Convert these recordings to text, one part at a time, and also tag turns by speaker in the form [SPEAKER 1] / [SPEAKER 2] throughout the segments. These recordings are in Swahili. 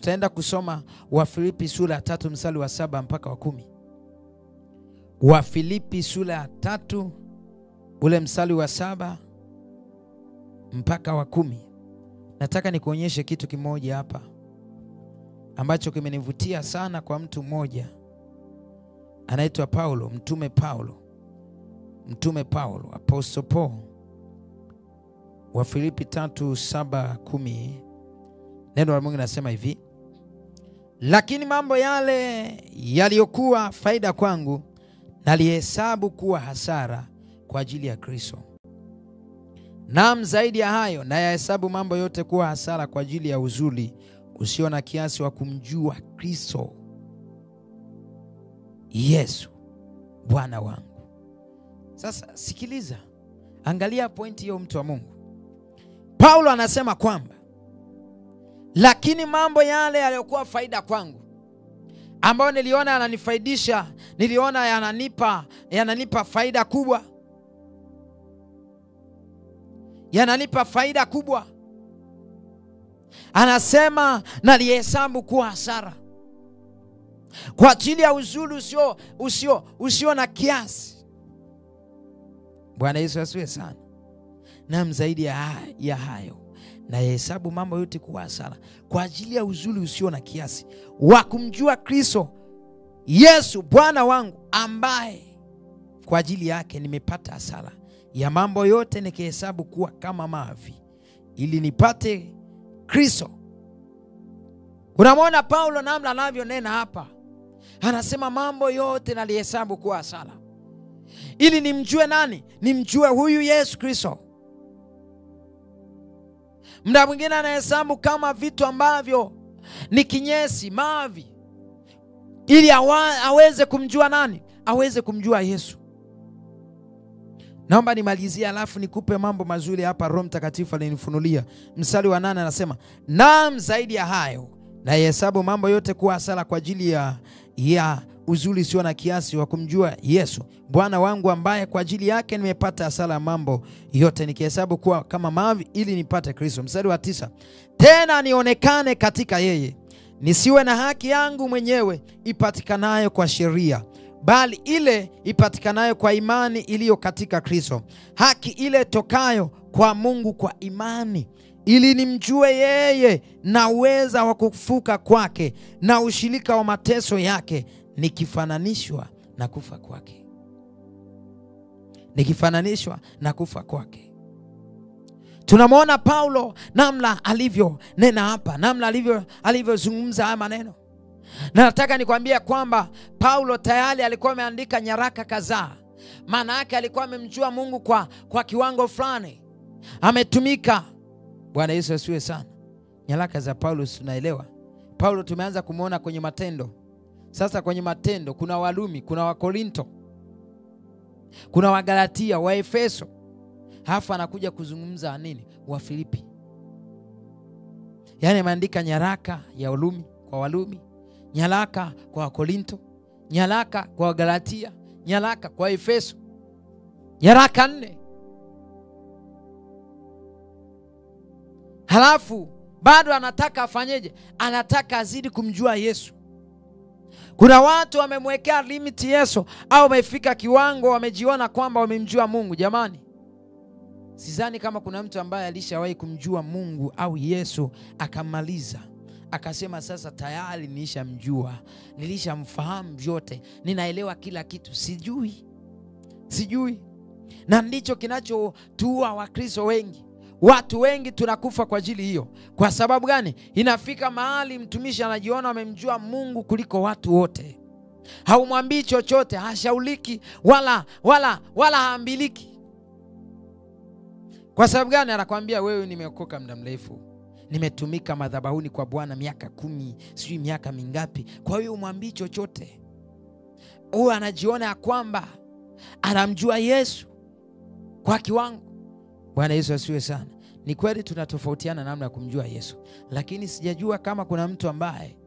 [SPEAKER 1] tutaenda kusoma Wafilipi sura ya 3 mstari wa 7 mpaka wa 10. Wafilipi sura ya 3 ule mstari wa 7 mpaka wa 10. Nataka nikuonyeshe kitu kimoja hapa ambacho kimenivutia sana kwa mtu mmoja. Anaitwa Paulo, mtume Paulo, Apostle Paul. Wafilipi 3:7-10. Neno la Mungu linasema hivi: lakini mambo yale yaliyokuwa faida kwangu nalihesabu kuwa hasara kwa ajili ya Kristo. Naam, zaidi ya hayo nayahesabu mambo yote kuwa hasara kwa ajili ya uzuri usio na kiasi wa kumjua Kristo Yesu Bwana wangu. Sasa sikiliza, angalia pointi hiyo, mtu wa Mungu. Paulo anasema kwamba lakini mambo yale yaliyokuwa faida kwangu, ambayo niliona yananifaidisha, niliona yananipa faida kubwa, yananipa faida kubwa, anasema nalihesabu kuwa hasara kwa ajili ya uzuri usio na kiasi. Bwana Yesu asifiwe sana. Na zaidi ya hayo nahesabu mambo yote kuwa hasara kwa ajili ya uzuri usio na kiasi wa kumjua Kristo Yesu Bwana wangu, ambaye kwa ajili yake nimepata hasara ya mambo yote, nikihesabu kuwa kama mavi ili nipate Kristo. Unamwona Paulo namna anavyonena hapa, anasema mambo yote nalihesabu kuwa hasara ili nimjue nani? Nimjue huyu Yesu Kristo. Muda mwingine anahesabu kama vitu ambavyo ni kinyesi, mavi, ili aweze kumjua nani? Aweze kumjua Yesu. Naomba nimalizie alafu nikupe mambo mazuri hapa Roho Mtakatifu alinifunulia. Mstari wa 8 anasema, naam, zaidi ya hayo nahesabu mambo yote kuwa hasara kwa ajili ya uzuri usio na kiasi wa kumjua Yesu Bwana wangu, ambaye kwa ajili yake nimepata hasara mambo yote, nikihesabu kuwa kama mavi ili nipate Kristo. Mstari wa 9, tena nionekane katika yeye, nisiwe na haki yangu mwenyewe ipatikanayo kwa sheria, bali ile ipatikanayo kwa imani iliyo katika Kristo, haki ile tokayo kwa Mungu kwa imani, ili nimjue yeye na uweza wa kufufuka kwake na ushirika wa mateso yake, nikifananishwa na kufa kwake. Nikifananishwa na kufa kwake. Tunamwona Paulo namna alivyo nena hapa, namna alivyozungumza haya maneno. Na nataka nikwambia kwamba Paulo tayari alikuwa ameandika nyaraka kadhaa. Maana yake alikuwa amemjua Mungu kwa kiwango fulani. Ametumika. Bwana Yesu asifiwe sana. Nyaraka za Paulo tunaelewa. Paulo tumeanza kumuona kwenye Matendo. Sasa kwenye Matendo kuna Warumi, kuna Wakorinto, kuna Wagalatia, Waefeso. Halafu anakuja kuzungumza nini? Wafilipi. Yaani ameandika nyaraka ya Warumi kwa Warumi, nyaraka kwa Wakorinto, nyaraka kwa Wagalatia, nyaraka kwa Efeso. Nyaraka 4. Halafu bado anataka afanyeje? Anataka azidi kumjua Yesu. Kuna watu wamemwekea limit Yesu, au wamefika kiwango wamejiona kwamba wamemjua Mungu. Jamani, sidhani kama kuna mtu ambaye alishawahi kumjua Mungu au Yesu akamaliza akasema sasa tayari nilishamjua, nilishamfahamu vyote, ninaelewa kila kitu. Sijui. Na ndicho kinachotua Wakristo wengi. Watu wengi tunakufa kwa ajili hiyo. Kwa sababu gani? Inafika mahali mtumishi anajiona amemjua Mungu kuliko watu wote. Haumwambii chochote, hashauliki wala haambiliki. Kwa sababu gani? Anakuambia wewe, nimeokoka muda mrefu, nimetumika madhabahuni kwa Bwana miaka 10, sijui miaka mingapi. Kwa hiyo umwambii chochote. Huyu anajiona ya kwamba anamjua Yesu kwa kiwango. Bwana Yesu asifiwe sana. Ni kweli tunatofautiana namna ya kumjua Yesu, lakini sijajua kama kuna mtu ambaye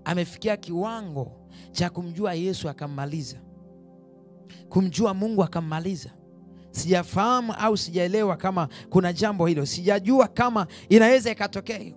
[SPEAKER 1] amefikia kiwango cha kumjua Yesu akammaliza, kumjua Mungu akammaliza. Sijafahamu au sijaelewa kama kuna jambo hilo. Sijajua kama inaweza ikatokea hiyo.